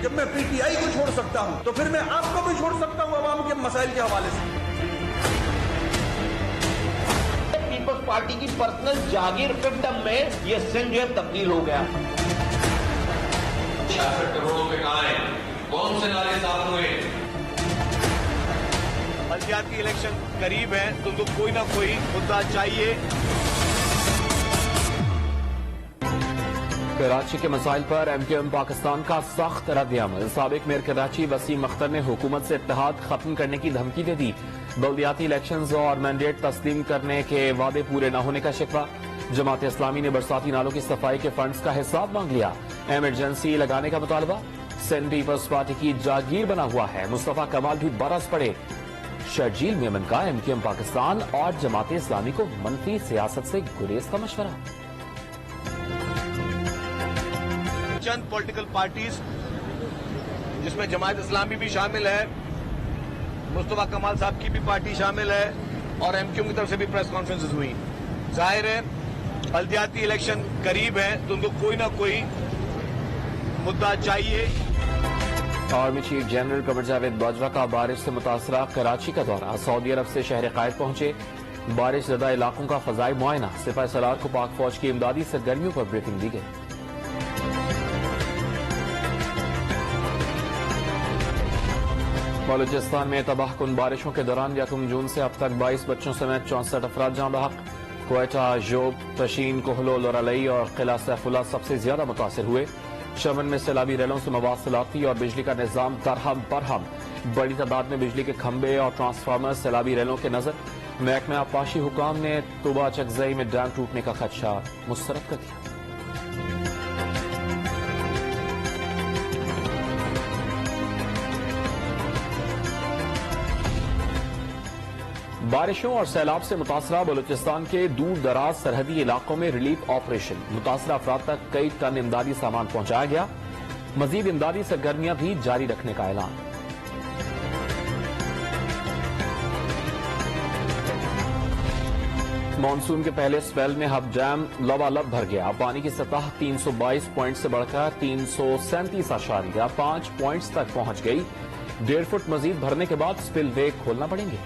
जब मैं पीटीआई को छोड़ सकता हूं तो फिर मैं आपको भी छोड़ सकता हूं अवाम के मसाइल के हवाले से। पीपल्स पार्टी की पर्सनल जागीर फिफ्टम में ये सिंध जो है तब्दील हो गया। 66 करोड़ रुपए कहां है? कौन से नारे साफ हुए? बल्दियाती इलेक्शन करीब है, तुमको कोई ना कोई मुद्दा चाहिए। कराची के मसाइल पर एमक्यूएम पाकिस्तान का सख्त रद्द-ए-अमल। साबिक मेयर कराची वसीम अख्तर ने हुकूमत से इत्तेहाद खत्म करने की धमकी दे दी। बल्दियाती इलेक्शंस और मैंडेट तस्लीम करने के वादे पूरे न होने का शिकवा। जमात इस्लामी ने बरसाती नालों की सफाई के फंड्स का हिसाब मांग लिया। इमरजेंसी लगाने का मुतालबा। सिंध पीपल्स पार्टी की जागीर बना हुआ है। मुस्तफा कमाल भी बरस पड़े। शर्जील मेमन का एमक्यूएम पाकिस्तान और जमात इस्लामी को मनफी सियासत से गुरेज का मशवरा। चंद पॉलिटिकल पार्टीज जिसमें जमात इस्लामी भी शामिल है, मुस्तफा कमाल साहब की भी पार्टी शामिल है और एमक्यूएम की तरफ से भी प्रेस कॉन्फ्रेंसेस हुई। जाहिर है बल्दियाती इलेक्शन करीब है, तो उनको कोई ना कोई मुद्दा चाहिए। Army chief general Qamar Javed Bajwa का बारिश से मुतासरा कराची का दौरा। सऊदी अरब से शहर कायद पहुंचे। बारिश ज़दा इलाकों का फजाई मुआयना। सिपाही सलार को पाक फौज की इमदादी सरगर्मियों पर ब्रीफिंग दी गई। बलूचिस्तान में तबाहकुन बारिशों के दौरान 1 जून से अब तक 22 बच्चों समेत 64 अफराद जाँ बहक। क्वेटा, जोब, तशीन, कोहलोल और अलई और किला सैफुल्ला सबसे ज्यादा मुतासिर हुए। शमन में सैलाबी रेलों से मवासिलाती और बिजली का निजाम दरहम बरहम। बड़ी तादाद में बिजली के खंभे और ट्रांसफार्मर सैलाबी रेलों के नजर। महकमा आबपाशी हुकाम ने तुबा चकजई में डैम टूटने का खदशा मुस्तरद कर दिया। बारिशों और सैलाब से मुतासरा बलूचिस्तान के दूर दराज सरहदी इलाकों में रिलीफ ऑपरेशन। मुतासरा अफराद तक कई टन इमदादी सामान पहुंचाया गया। मजीद इमदादी सरगर्मियां भी जारी रखने का ऐलान। मानसून के पहले स्पेल में हब डैम लबालब भर गया। पानी की सतह 322 पॉइंट से बढ़कर 337.5 पॉइंट्स तक पहुंच गई। 1.5 फुट मजीद भरने के बाद स्पिल वे खोलना पड़ेंगे।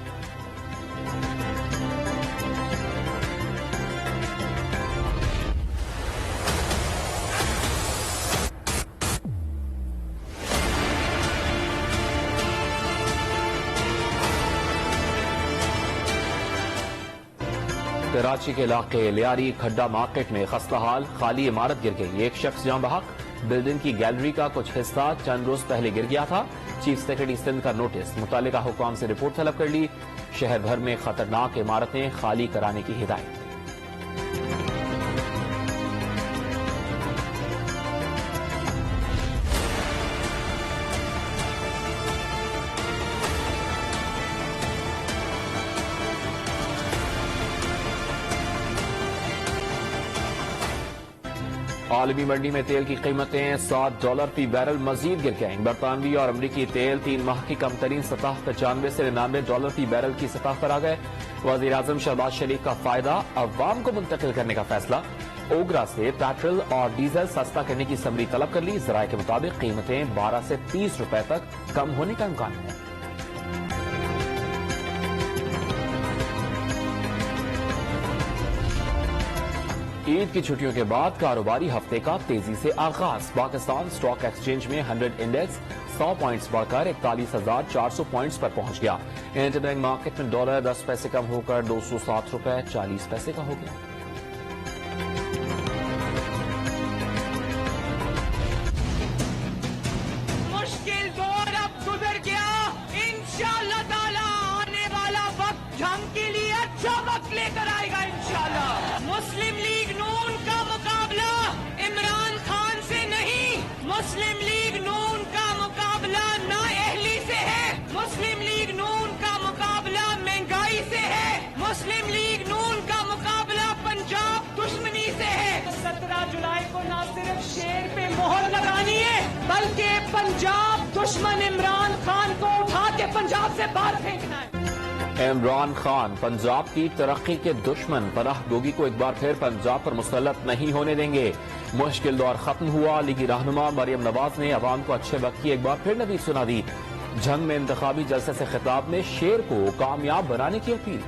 कराची के इलाके लियारी खड्डा मार्केट में खस्ता हाल। खाली इमारत गिर गई। एक शख्स जाँ बहक। बिल्डिंग की गैलरी का कुछ हिस्सा चंद रोज पहले गिर गया था। चीफ सेक्रेटरी सिंध का नोटिस। मुतालिका हुकाम से रिपोर्ट तलब कर ली। शहर भर में खतरनाक इमारतें खाली कराने की हिदायत। आलमी मंडी में तेल की कीमतें $7 फी बैरल मजीद गिर गईं। बरतानवी और अमरीकी तेल 3 माह की कम तरीन सतह $95 से $99 फी बैरल की सतह पर आ गए। वजीर आजम शहबाज शरीफ का फायदा अवाम को मुंतकिल करने का फैसला। ओगरा से पेट्रोल और डीजल सस्ता करने की समरी तलब कर ली। जराये के मुताबिक कीमतें 12 से 30 रुपए तक कम होने का इम्कान है। ईद की छुट्टियों के बाद कारोबारी हफ्ते का तेजी से आगाज। पाकिस्तान स्टॉक एक्सचेंज में 100 इंडेक्स 100 पॉइंट्स बढ़कर 41,400 पॉइंट्स पर पहुंच गया। इंटरबैंक मार्केट में डॉलर 10 पैसे कम होकर $207.40 का हो गया। मुश्किल दौर अब गुजर गया। इंशाअल्लाह ताला आने वाला वक्त हम के लिए अच्छा वक्त लेकर आएगा इंशाअल्लाह। मुस्लिम लीग नून का मुकाबला इमरान खान से नहीं, मुस्लिम लीग नून का मुकाबला नाअहली से है। मुस्लिम लीग नून का मुकाबला महंगाई से है। मुस्लिम लीग नून का मुकाबला पंजाब दुश्मनी से है। 17 जुलाई को न सिर्फ शेर पे मोहर लगानी है बल्कि पंजाब दुश्मन इमरान खान को उठा के पंजाब से बाहर फेंकना है। इमरान खान पंजाब की तरक्की के दुश्मन। पनाह गोगी को एक बार फिर पंजाब पर मुसल्लत नहीं होने देंगे। मुश्किल दौर खत्म हुआ, लीगी रहनुमा मरियम नवाज ने अवाम को अच्छे वक्त की एक बार फिर नवीद सुना दी। जंग में इंतखाबी जलसे से खिताब में शेर को कामयाब बनाने की अपील।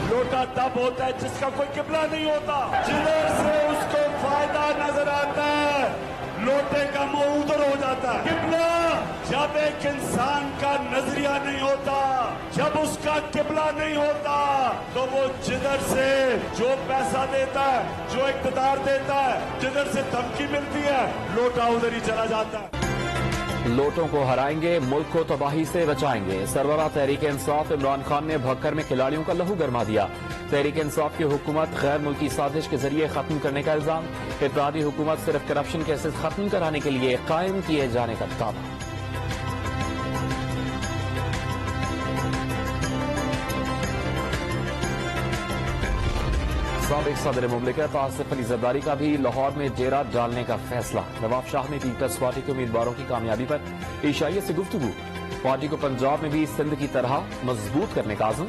लोटा तब होता है जिसका कोई किबला नहीं होता, जिधर से उसको फायदा नजर आता है लोटे का मुंह उधर हो जाता है। किबला जब एक इंसान का नजरिया नहीं होता, जब उसका किबला नहीं होता, तो वो जिधर से जो पैसा देता है, जो इक़्तिदार देता है, जिधर से धमकी मिलती है, लोटा उधर ही चला जाता है। लोटों को हराएंगे, मुल्क को तबाही से बचाएंगे। सरबराह तहरीक इंसाफ इमरान खान ने भक्कर में खिलाड़ियों का लहू गरमा दिया। तहरीक इंसाफ की हुकूमत गैर मुल्की साजिश के जरिए खत्म करने का इल्जाम। इत्तेहादी हुकूमत सिर्फ करप्शन केसेस खत्म कराने के लिए कायम किए जाने का दावा। साबिक सदर मुमलिकत आसिफ अली जरदारी का भी लाहौर में डेरा डालने का फैसला। नवाब शाह में पीपल्स पार्टी के उम्मीदवारों की कामयाबी पर ईशाइयत से गुफ्तगू। पार्टी को पंजाब में भी सिंध की तरह मजबूत करने का आज़म।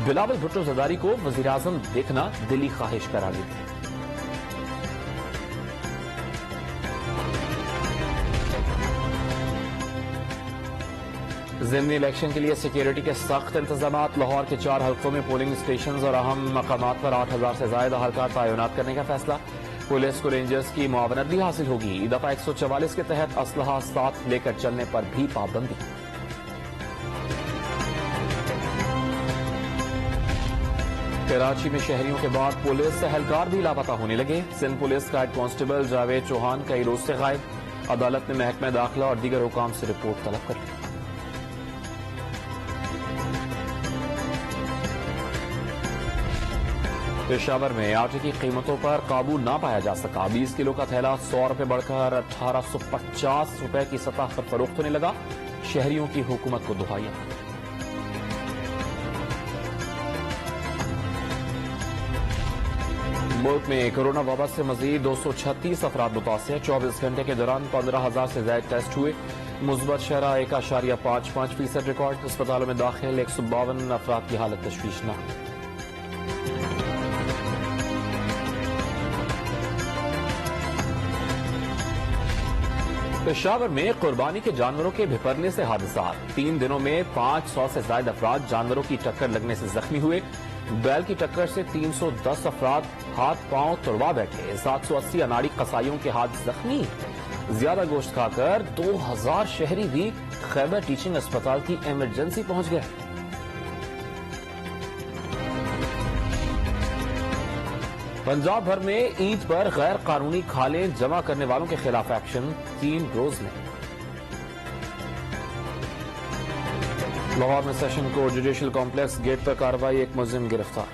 बिलावल भुट्टो जरदारी को वज़ीर आज़म देखना दिली ख्वाहिश करार दी। ज़िमनी इलेक्शन के लिए सिक्योरिटी के सख्त इंतजाम। लाहौर के 4 हल्कों में पोलिंग स्टेशन और अहम मकामात पर 8000 से ज्यादा अहलकार तैनात करने का फैसला। पुलिस को रेंजर्स की मुआवनत भी हासिल होगी। दफा 144 के तहत असलहा साथ लेकर चलने पर भी पाबंदी। कराची में शहरियों के बाद पुलिस एहलकार भी लापता होने लगे। सिंध पुलिस का हेड कांस्टेबल जावेद चौहान कई रोज से गायब। अदालत ने महकमा दाखिला और दीगर हुकाम से रिपोर्ट तलब कर ली। पेशावर में आटे की कीमतों पर काबू ना पाया जा सका। 20 किलो का थैला 100 रुपए बढ़कर 1850 रुपए की सतह पर फरोख्त होने लगा। शहरियों की हुकूमत को दुहाइयां। मुल्क में कोरोना वबा से मजीद 236 अफराद मुतासिर। 24 घंटे के दौरान 15,000 से ज्यादा टेस्ट हुए। मुस्बत शरह 1.55% रिकॉर्ड। अस्पतालों में दाखिल 152 अफराद की हालत तशवीशनाक। पेशावर में कुर्बानी के जानवरों के भिपरने से हादसा। 3 दिनों में 500 से ज्यादा अफराद जानवरों की टक्कर लगने से जख्मी हुए। बैल की टक्कर से 310 अफराद हाथ पांव तुड़वा बैठे। 780 अनाड़ी कसाईयों के हाथ जख्मी। ज्यादा गोश्त खाकर 2000 शहरी भी खैबर टीचिंग अस्पताल की इमरजेंसी पहुंच गए। पंजाब भर में ईद पर गैर कानूनी खालें जमा करने वालों के खिलाफ एक्शन 3 रोज में। लाहौर में session court judicial complex gate पर कार्रवाई। 1 मुलजिम गिरफ्तार।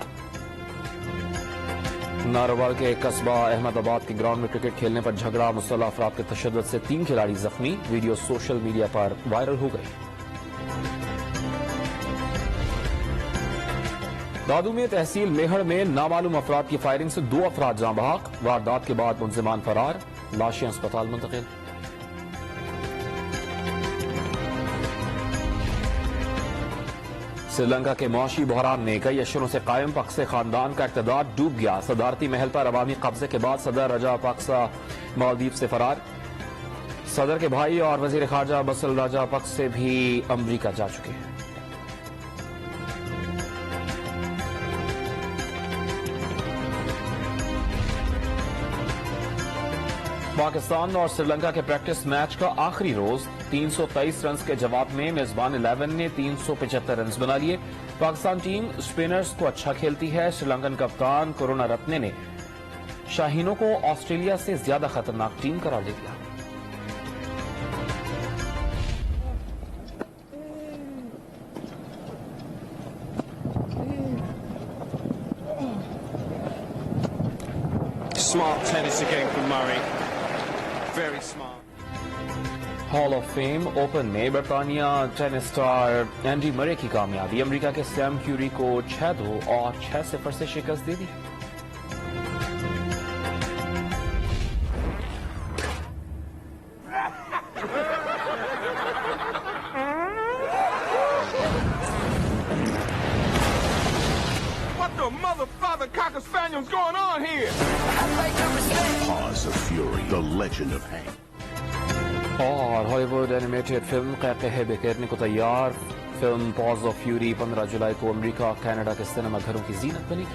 नारोवाल के कस्बा अहमदाबाद के ग्राउंड में क्रिकेट खेलने पर झगड़ा। मुसल्लह अफराद के तशद्दुद से 3 खिलाड़ी जख्मी। वीडियो सोशल मीडिया पर वायरल हो गई। दादू में तहसील मेहड़ में नामालूम अफराद की फायरिंग से 2 अफराद जाँ बहक। वारदात के बाद मुलजिमान फरार। लाशें अस्पताल मुंतकिल। श्रीलंका के मुआशी बहरान ने कई अशरों से कायम पक्से खानदान का इक़्तिदार डूब गया। सदारती महल पर अवामी कब्जे के बाद सदर रजा पक्सा मालदीव से फरार। सदर के भाई और वजीर खारजा बसल राजा पक्स से भी अमरीका जा चुके हैं। पाकिस्तान और श्रीलंका के प्रैक्टिस मैच का आखिरी रोज 323 रन के जवाब में मेजबान 11 ने 375 रन बना लिए। पाकिस्तान टीम स्पिनर्स को अच्छा खेलती है। श्रीलंकन कप्तान करुणा रत्ने ने शाहीनों को ऑस्ट्रेलिया से ज्यादा खतरनाक टीम करार दे दिया। Smart tennis again from Murray. Very smart. Hall of fame open में बरतानिया टेनिस स्टार एंडी मरे की कामयाबी। अमेरिका के सैम क्यूरी को 6-2 और 6-0 से शिकस्त दे दी। mother, father, cocker spaniels going on here? Paws of Fury, the legend of Hank. और हॉलीवुड एनिमेटेड फिल्म क़हक़हे बिखेरने को तैयार। फिल्म पॉज ऑफ फ्यूरी 15 जुलाई को अमेरिका और कनाडा के सिनेमा घरों की जीनत बनी।